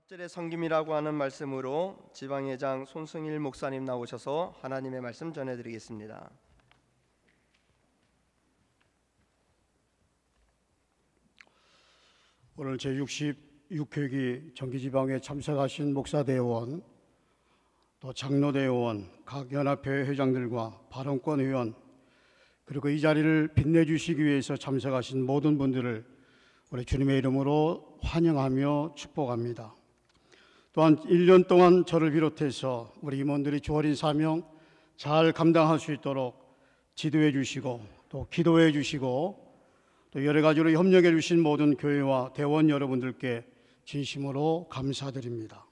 갑절의 섬김이라고 하는 말씀으로 지방회장 손승일 목사님 나오셔서 하나님의 말씀 전해드리겠습니다. 오늘 제66회기 정기지방에 참석하신 목사대의원, 또 장로대의원, 각 연합회 회장들과 발언권 의원, 그리고 이 자리를 빛내주시기 위해서 참석하신 모든 분들을 우리 주님의 이름으로 환영하며 축복합니다. 또한 1년 동안 저를 비롯해서 우리 임원들이 주어진 사명 잘 감당할 수 있도록 지도해 주시고 또 기도해 주시고 또 여러 가지로 협력해 주신 모든 교회와 대원 여러분들께 진심으로 감사드립니다.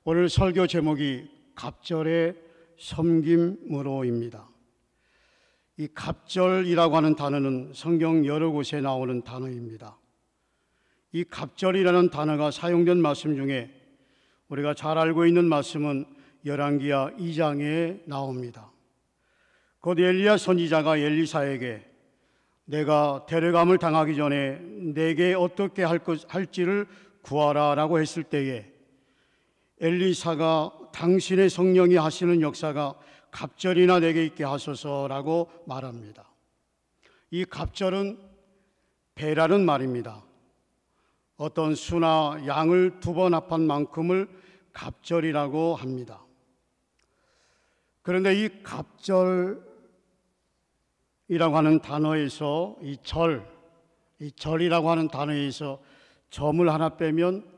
오늘 설교 제목이 갑절의 섬김으로입니다. 이 갑절이라고 하는 단어는 성경 여러 곳에 나오는 단어입니다. 이 갑절이라는 단어가 사용된 말씀 중에 우리가 잘 알고 있는 말씀은 열왕기하 2장에 나옵니다. 곧 엘리야 선지자가 엘리사에게 내가 데려감을 당하기 전에 내게 어떻게 할지를 구하라 라고 했을 때에 엘리사가 당신의 성령이 하시는 역사가 갑절이나 내게 있게 하소서라고 말합니다. 이 갑절은 배라는 말입니다. 어떤 수나 양을 2번 합한 만큼을 갑절이라고 합니다. 그런데 이 갑절이라고 하는 단어에서 이 절이라고 하는 단어에서 점을 하나 빼면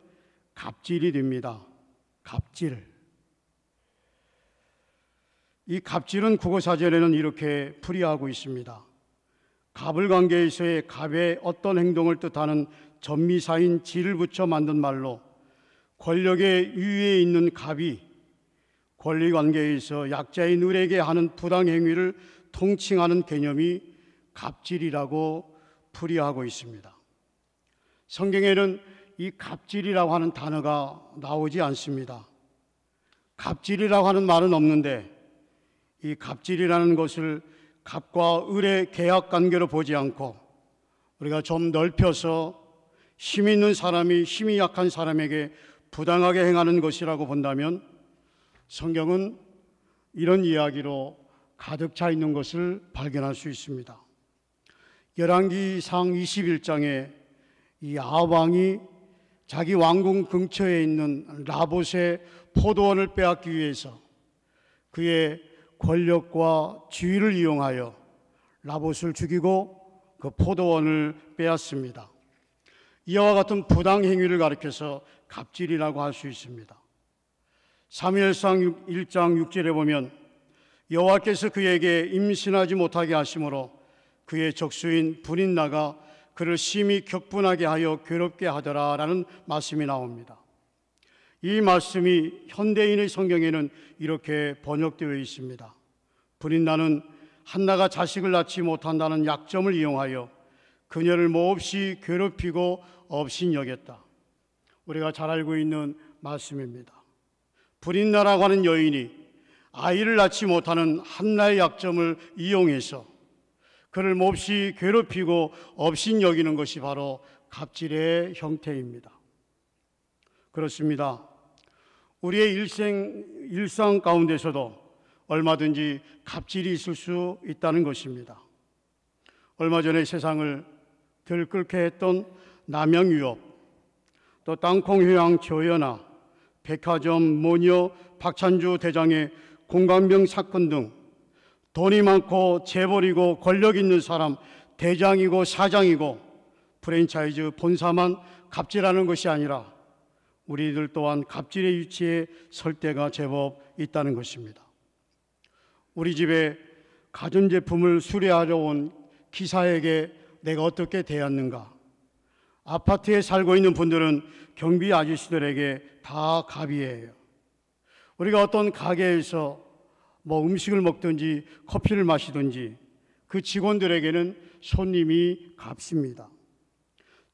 갑질이 됩니다. 갑질. 이 갑질은 국어사전에는 이렇게 풀이하고 있습니다. 갑을 관계에서의 갑의 어떤 행동을 뜻하는 전미사인 질을 붙여 만든 말로 권력의 위에 있는 갑이 권리관계에서 약자인 을에게 하는 부당행위를 통칭하는 개념이 갑질이라고 풀이하고 있습니다. 성경에는 이 갑질이라고 하는 단어가 나오지 않습니다. 갑질이라고 하는 말은 없는데 이 갑질이라는 것을 갑과 을의 계약관계로 보지 않고 우리가 좀 넓혀서 힘 있는 사람이 힘이 약한 사람에게 부당하게 행하는 것이라고 본다면 성경은 이런 이야기로 가득 차 있는 것을 발견할 수 있습니다. 열왕기상 21장에 이 아합 왕이 자기 왕궁 근처에 있는 라봇의 포도원을 빼앗기 위해서 그의 권력과 지위를 이용하여 라봇을 죽이고 그 포도원을 빼앗습니다. 이와 같은 부당행위를 가리켜서 갑질이라고 할 수 있습니다. 사무엘상 1장 6절에 보면 여호와께서 그에게 임신하지 못하게 하심으로 그의 적수인 브릿나가 그를 심히 격분하게 하여 괴롭게 하더라라는 말씀이 나옵니다. 이 말씀이 현대인의 성경에는 이렇게 번역되어 있습니다. 브릿나는 한나가 자식을 낳지 못한다는 약점을 이용하여 그녀를 몹시 괴롭히고 업신여겼다. 우리가 잘 알고 있는 말씀입니다. 브릿나라고 하는 여인이 아이를 낳지 못하는 한나의 약점을 이용해서 그를 몹시 괴롭히고 업신여기는 것이 바로 갑질의 형태입니다. 그렇습니다. 우리의 일상 가운데서도 얼마든지 갑질이 있을 수 있다는 것입니다. 얼마 전에 세상을 들끓게 했던 남양유업, 또 땅콩휴양 조연아, 백화점 모녀 박찬주 대장의 공감병 사건 등 돈이 많고 재벌이고 권력 있는 사람 대장이고 사장이고 프랜차이즈 본사만 갑질하는 것이 아니라 우리들 또한 갑질의 위치에 설 때가 제법 있다는 것입니다. 우리 집에 가전제품을 수리하러 온 기사에게 내가 어떻게 대했는가? 아파트에 살고 있는 분들은 경비 아저씨들에게 다 갑이에요. 우리가 어떤 가게에서 음식을 먹든지 커피를 마시든지 그 직원들에게는 손님이 갑습니다.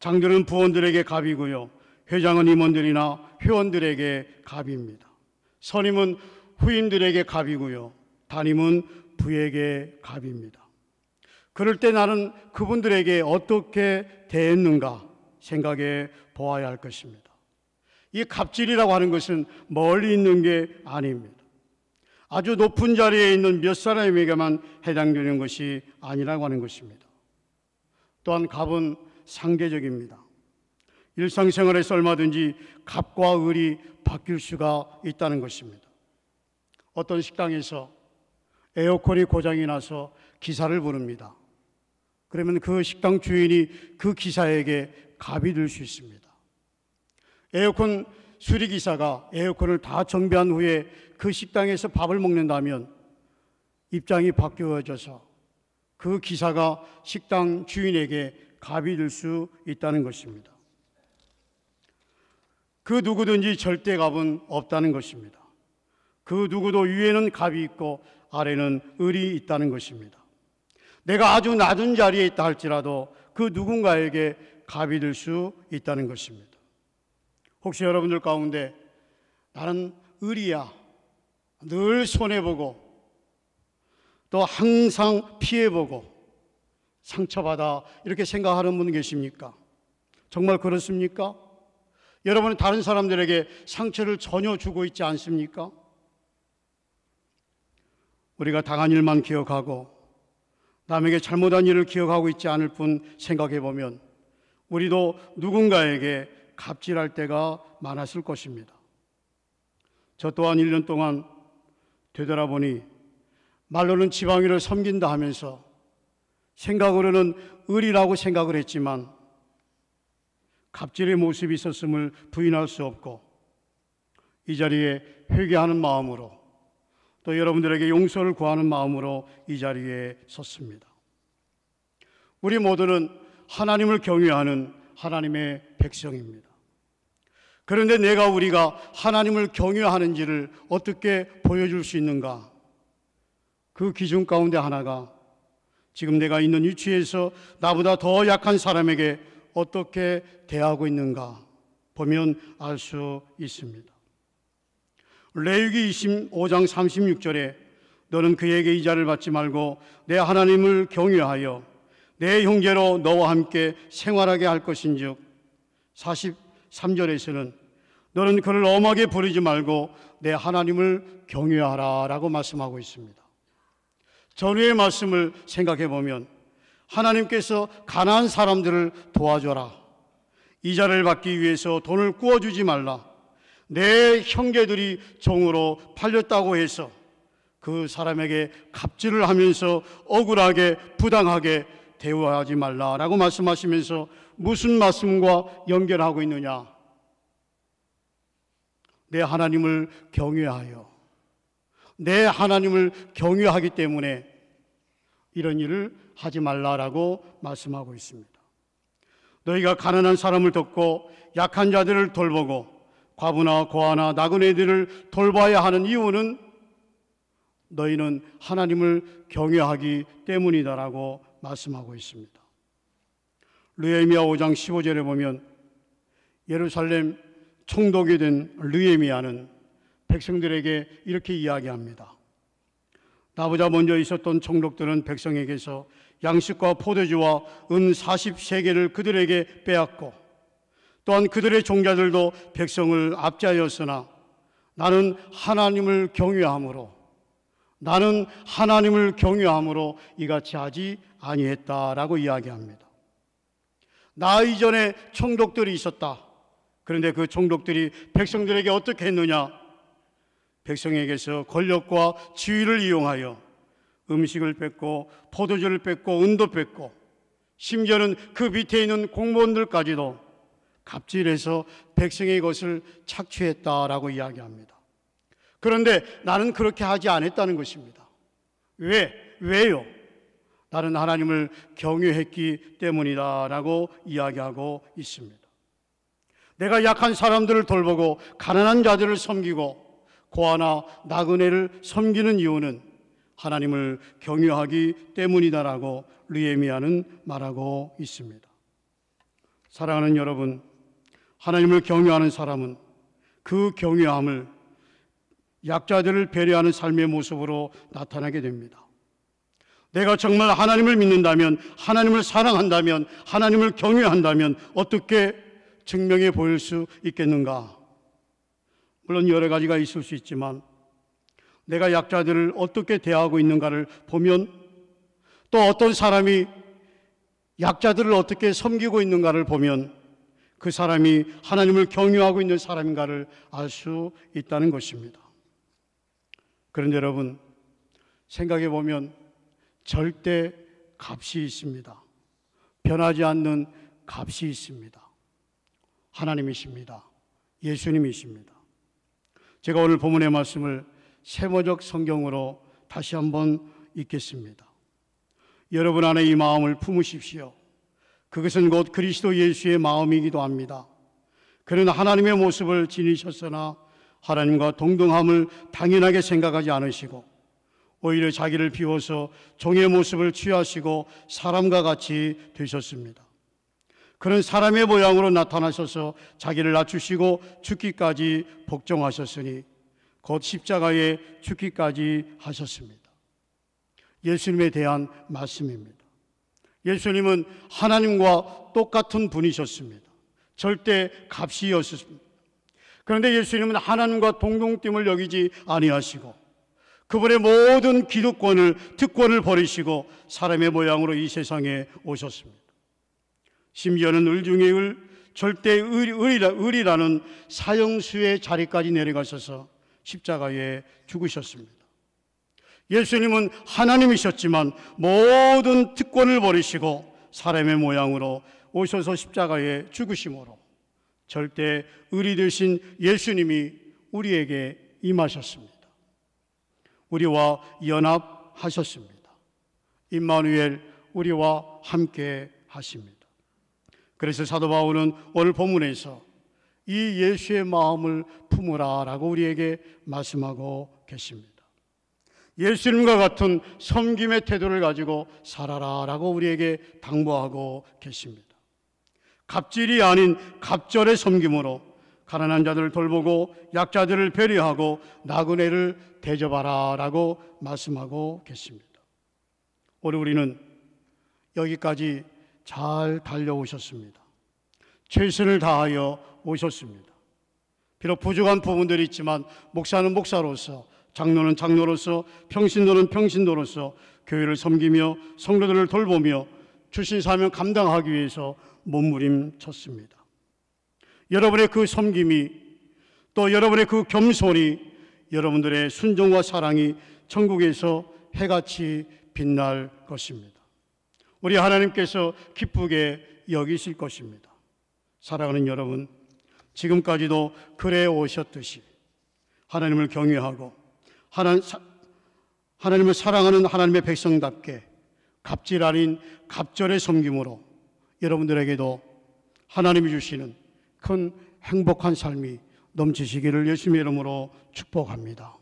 장들은 부원들에게 갑이고요, 회장은 임원들이나 회원들에게 갑입니다. 선임은 후임들에게 갑이고요, 담임은 부에게 갑입니다. 그럴 때 나는 그분들에게 어떻게 대했는가 생각해 보아야 할 것입니다. 이 갑질이라고 하는 것은 멀리 있는 게 아닙니다. 아주 높은 자리에 있는 몇 사람에게만 해당되는 것이 아니라고 하는 것입니다. 또한 갑은 상대적입니다. 일상생활에서 얼마든지 갑과 을이 바뀔 수가 있다는 것입니다. 어떤 식당에서 에어컨이 고장이 나서 기사를 부릅니다. 그러면 그 식당 주인이 그 기사에게 갑이 될 수 있습니다. 에어컨 수리기사가 에어컨을 다 정비한 후에 그 식당에서 밥을 먹는다면 입장이 바뀌어져서 그 기사가 식당 주인에게 갑이 될 수 있다는 것입니다. 그 누구든지 절대 갑은 없다는 것입니다. 그 누구도 위에는 갑이 있고 아래는 을이 있다는 것입니다. 내가 아주 낮은 자리에 있다 할지라도 그 누군가에게 갑이 될 수 있다는 것입니다. 혹시 여러분들 가운데 나는 을이야, 늘 손해보고 또 항상 피해보고 상처받아 이렇게 생각하는 분 계십니까? 정말 그렇습니까? 여러분은 다른 사람들에게 상처를 전혀 주고 있지 않습니까? 우리가 당한 일만 기억하고 남에게 잘못한 일을 기억하고 있지 않을 뿐 생각해 보면 우리도 누군가에게 갑질할 때가 많았을 것입니다. 저 또한 1년 동안 되돌아보니 말로는 지방위를 섬긴다 하면서 생각으로는 을이라고 생각을 했지만 갑질의 모습이 있었음을 부인할 수 없고 이 자리에 회개하는 마음으로 또 여러분들에게 용서를 구하는 마음으로 이 자리에 섰습니다. 우리 모두는 하나님을 경외하는 하나님의 백성입니다. 그런데 우리가 하나님을 경외하는지를 어떻게 보여줄 수 있는가? 그 기준 가운데 하나가 지금 내가 있는 위치에서 나보다 더 약한 사람에게 어떻게 대하고 있는가 보면 알 수 있습니다. 레위기 25장 36절에 너는 그에게 이자를 받지 말고 내 하나님을 경외하여 내 형제로 너와 함께 생활하게 할 것인즉 43절에서는 너는 그를 엄하게 부르지 말고 내 하나님을 경외하라 라고 말씀하고 있습니다. 전후의 말씀을 생각해 보면 하나님께서 가난한 사람들을 도와줘라, 이자를 받기 위해서 돈을 구워주지 말라, 내 형제들이 종으로 팔렸다고 해서 그 사람에게 갑질을 하면서 억울하게 부당하게 대우하지 말라라고 말씀하시면서 무슨 말씀과 연결하고 있느냐? 내 하나님을 경외하여 내 하나님을 경외하기 때문에 이런 일을 하지 말라라고 말씀하고 있습니다. 너희가 가난한 사람을 돕고 약한 자들을 돌보고 과부나 고아나 나그네들을 돌봐야 하는 이유는 너희는 하나님을 경외하기 때문이다라고 말씀하고 있습니다. 느헤미야 5장 15절에 보면 예루살렘 총독이 된 느헤미야는 백성들에게 이렇게 이야기합니다. 나보다 먼저 있었던 총독들은 백성에게서 양식과 포도주와 은 40세겔을 그들에게 빼앗고 또한 그들의 종자들도 백성을 압제하였으나 나는 하나님을 경외함으로 이같이 하지 아니했다라고 이야기합니다. 나 이전에 총독들이 있었다. 그런데 그 총독들이 백성들에게 어떻게 했느냐? 백성에게서 권력과 지위를 이용하여 음식을 뺏고 포도주를 뺏고 은도 뺏고 심지어는 그 밑에 있는 공무원들까지도 갑질해서 백성의 것을 착취했다라고 이야기합니다. 그런데 나는 그렇게 하지 않았다는 것입니다. 왜요? 나는 하나님을 경외했기 때문이다라고 이야기하고 있습니다. 내가 약한 사람들을 돌보고 가난한 자들을 섬기고 고아나 나그네를 섬기는 이유는 하나님을 경외하기 때문이다라고 느헤미야는 말하고 있습니다. 사랑하는 여러분, 하나님을 경외하는 사람은 그 경외함을 약자들을 배려하는 삶의 모습으로 나타나게 됩니다. 내가 정말 하나님을 믿는다면, 하나님을 사랑한다면, 하나님을 경외한다면 어떻게 증명해 보일 수 있겠는가? 물론 여러 가지가 있을 수 있지만 내가 약자들을 어떻게 대하고 있는가를 보면, 또 어떤 사람이 약자들을 어떻게 섬기고 있는가를 보면 그 사람이 하나님을 경유하고 있는 사람인가를 알 수 있다는 것입니다. 그런데 여러분, 생각해 보면 절대 값이 있습니다. 변하지 않는 값이 있습니다. 하나님이십니다. 예수님이십니다. 제가 오늘 본문의 말씀을 세모적 성경으로 다시 한번 읽겠습니다. 여러분 안에 이 마음을 품으십시오. 그것은 곧 그리스도 예수의 마음이기도 합니다. 그는 하나님의 모습을 지니셨으나 하나님과 동등함을 당연하게 생각하지 않으시고 오히려 자기를 비워서 종의 모습을 취하시고 사람과 같이 되셨습니다. 그는 사람의 모양으로 나타나셔서 자기를 낮추시고 죽기까지 복종하셨으니 곧 십자가에 죽기까지 하셨습니다. 예수님에 대한 말씀입니다. 예수님은 하나님과 똑같은 분이셨습니다. 절대 값이었습니다. 그런데 예수님은 하나님과 동등됨을 여기지 아니하시고 그분의 모든 기득권을, 특권을 버리시고 사람의 모양으로 이 세상에 오셨습니다. 심지어는 을 중에 을, 절대 을이라는 사형수의 자리까지 내려가셔서 십자가에 죽으셨습니다. 예수님은 하나님이셨지만 모든 특권을 버리시고 사람의 모양으로 오셔서 십자가에 죽으심으로 절대 을이 되신 예수님이 우리에게 임하셨습니다. 우리와 연합하셨습니다. 임마누엘, 우리와 함께 하십니다. 그래서 사도 바울은 오늘 본문에서 이 예수의 마음을 품으라라고 우리에게 말씀하고 계십니다. 예수님과 같은 섬김의 태도를 가지고 살아라라고 우리에게 당부하고 계십니다. 갑질이 아닌 갑절의 섬김으로 가난한 자들을 돌보고 약자들을 배려하고 나그네를 대접하라라고 말씀하고 계십니다. 오늘 우리는 여기까지 잘 달려오셨습니다. 최선을 다하여 오셨습니다. 비록 부족한 부분들이 있지만 목사는 목사로서, 장로는 장로로서, 평신도는 평신도로서 교회를 섬기며 성도들을 돌보며 주신 사명 감당하기 위해서 몸부림쳤습니다. 여러분의 그 섬김이, 또 여러분의 그 겸손이, 여러분들의 순종과 사랑이 천국에서 해같이 빛날 것입니다. 우리 하나님께서 기쁘게 여기실 것입니다. 사랑하는 여러분, 지금까지도 그래 오셨듯이 하나님을 경외하고 하나님을 사랑하는 하나님의 백성답게 갑질 아닌 갑절의 섬김으로 여러분들에게도 하나님이 주시는 큰 행복한 삶이 넘치시기를 예수님의 이름으로 축복합니다.